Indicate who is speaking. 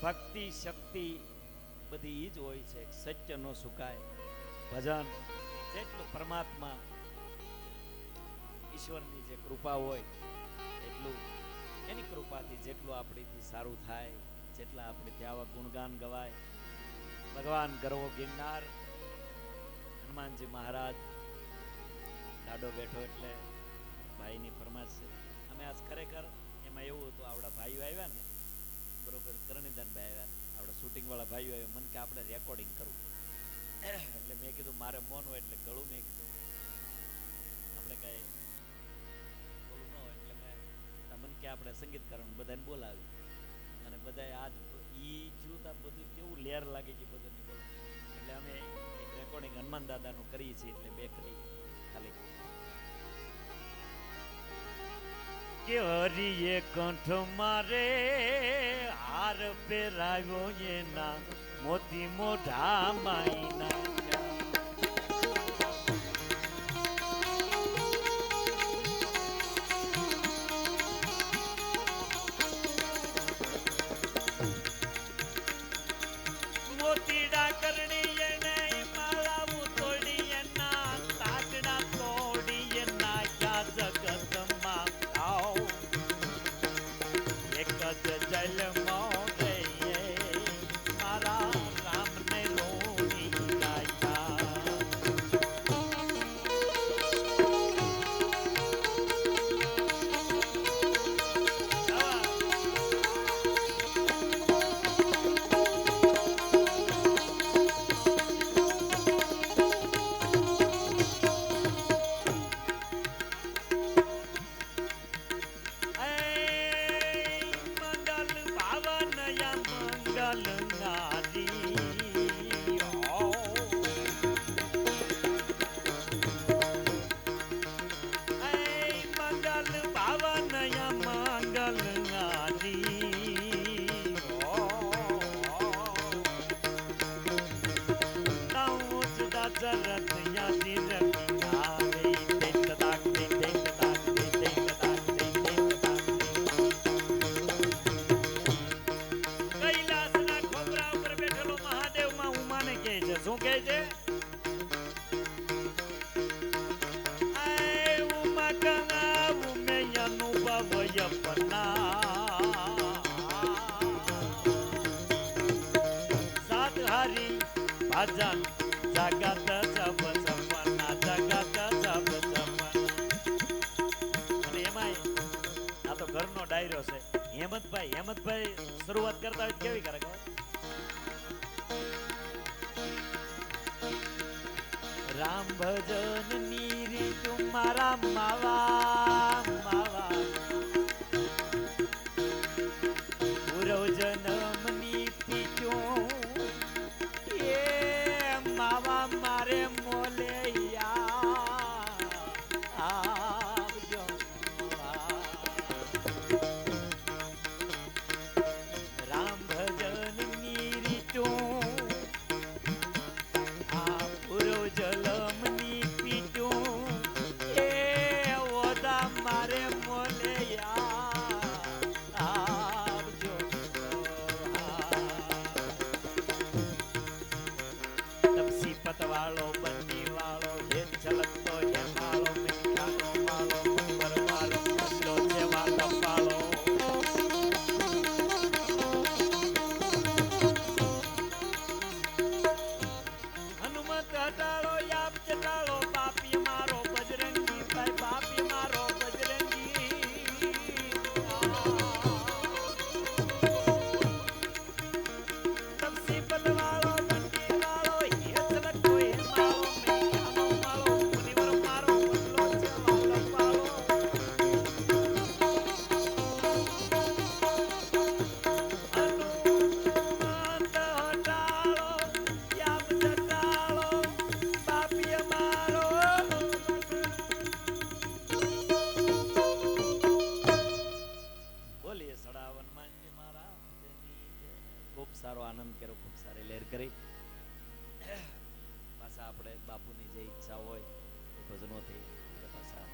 Speaker 1: ભક્તિ શક્તિ બધી ઈ જ હોય છે. સત્ય નો સુકાય, ભજન જેટલું પરમાત્મા ઈશ્વરની જે કૃપા હોય એટલું, એની કૃપાથી જેટલું આપણીથી સારું થાય, જેટલા આપણીથી આવા ગુણગાન ગવાય. ભગવાન ગરવો ગિરનાર, હનુમાનજી મહારાજ દાડો બેઠો એટલે ભાઈની ફરમાશ છે. અમે આજ ખરેખર એમાં એવું હતું, આપણા ભાઈઓ આવ્યા ને બરોબર, કરણીદાનભાઈ આવ્યા, આપણા શૂટિંગ વાળા ભાઈઓ આવ્યા, મને કે આપણે રેકોર્ડિંગ કરવું. એટલે મેં કીધું મારે મોન હોય એટલે ગળું, મેં કીધું આપણે કાંઈ બોલું ન હોય એટલે મને કે આપણે સંગીતકારોને બધાને બોલાવી, અને બધાએ આજ ઈ જોતા બધું કેવું લેર લાગી ગઈ બધાને બોલો. એટલે અમે એક રેકોર્ડિંગ હનુમાન દાદાનું કરીએ છીએ, એટલે બે કરી ખાલી કે હરિયે કંઠ મારે હાર પહેરાવ્યો એના મોતી મોઢા માઈના. મોતીડા કરણી એને માળા તોડી એના તાકડા તોડી એના ક્યાં જગતમાં આવ એક જ જલમાં ગઈએ મારા રામને રોની ગાયા. શું કહે છે? સાત હારી ભજન જગત જપ સપના, જગત જપ સપના. અને એમાંય આ તો ઘરનો ડાયરો છે. હેમંતભાઈ શરૂઆત કરતા હોય કેવી કરે ખબર? રામ ભજન ની રીત મારા માવા માવા, પૂર્વ જન્મ ની પીજો એ માવા મારે મોલે આવજો. રામ ભજન ની રીતો જલમની પીટો એ ઓદા મારે મોલે આવજો. તપસી પતવાળો બંની વાળો હેત છલકતો હે માળો, મીઠાનો માળો મંબર વાળો મંદલો છે વાળો પાળો. હટાળો યાપ ચટાળો બાપી મારો બજરંગી ભાઈ, બાપી મારો બજરંગી. તપસી પતવાળો બંડી વાળો હેત લગતો હે માળો, મીઠાનો માળો મુનિવર મારો મંદલો છે વાળો પાળો. ખૂબ સારો આનંદ કર્યો, ખૂબ સારી લહેર કરી. પાછા આપણે બાપુની જે ઈચ્છા હોય એ ભજનોથી પાછા